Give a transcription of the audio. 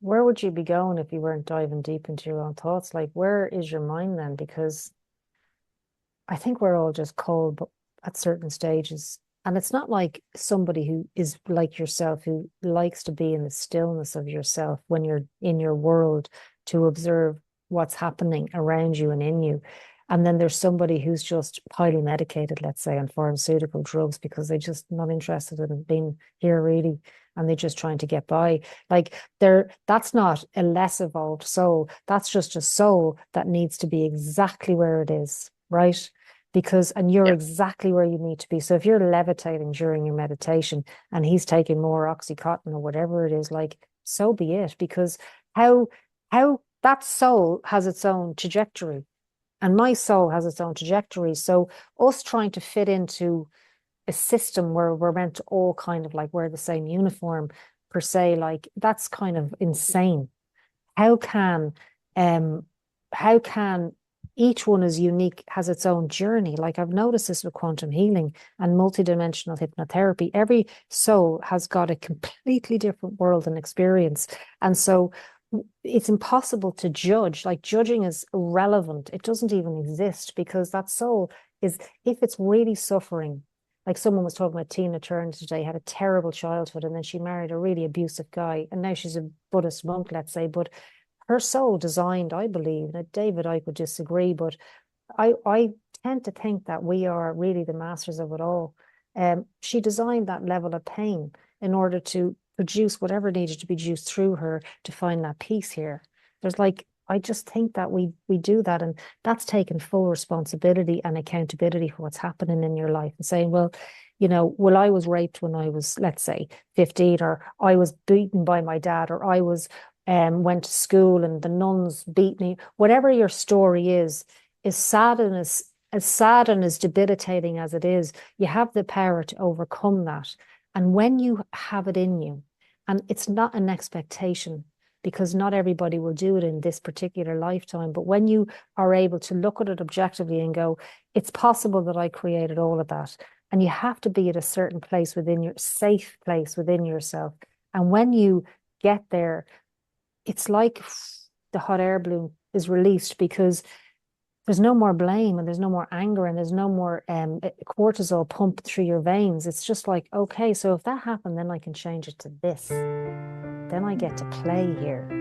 where would you be going if you weren't diving deep into your own thoughts? Like, where is your mind then? Because I think we're all just cold at certain stages. And it's not like somebody who is like yourself, who likes to be in the stillness of yourself when you're in your world to observe what's happening around you and in you. And then there's somebody who's just highly medicated, let's say, on pharmaceutical drugs because they're just not interested in being here really. And they're just trying to get by. Like that's not a less evolved soul. That's just a soul that needs to be exactly where it is, right? Because and you're Yeah. exactly where you need to be. So if you're levitating during your meditation and he's taking more oxycontin or whatever it is, like so be it. Because how how that soul has its own trajectory and my soul has its own trajectory. So us trying to fit into a system where we're meant to all kind of like wear the same uniform per se, like that's kind of insane. How can um how can each one is unique, has its own journey? Like I've noticed this with quantum healing and multidimensional hypnotherapy. Every soul has got a completely different world and experience. And so it's impossible to judge. Like judging is irrelevant. It doesn't even exist because that soul is, if it's really suffering, like someone was talking about Tina Turner today, had a terrible childhood and then she married a really abusive guy and now she's a Buddhist monk, let's say, but her soul designed, I believe, that David, I could disagree, but I tend to think that we are really the masters of it all. She designed that level of pain in order to produce whatever needed to be produced through her to find that peace here. There's like, I just think that we do that, and that's taking full responsibility and accountability for what's happening in your life and saying, well, well, I was raped when I was, let's say, 15, or I was beaten by my dad, or I was went to school and the nuns beat me. Whatever your story is sad and as sad and as debilitating as it is, you have the power to overcome that. And when you have it in you, and it's not an expectation because not everybody will do it in this particular lifetime, but when you are able to look at it objectively and go, it's possible that I created all of that. And you have to be at a certain place within your safe place within yourself. And when you get there, it's like the hot air balloon is released because there's no more blame and there's no more anger and there's no more cortisol pumped through your veins. It's just like, okay, so if that happened, then I can change it to this. Then I get to play here.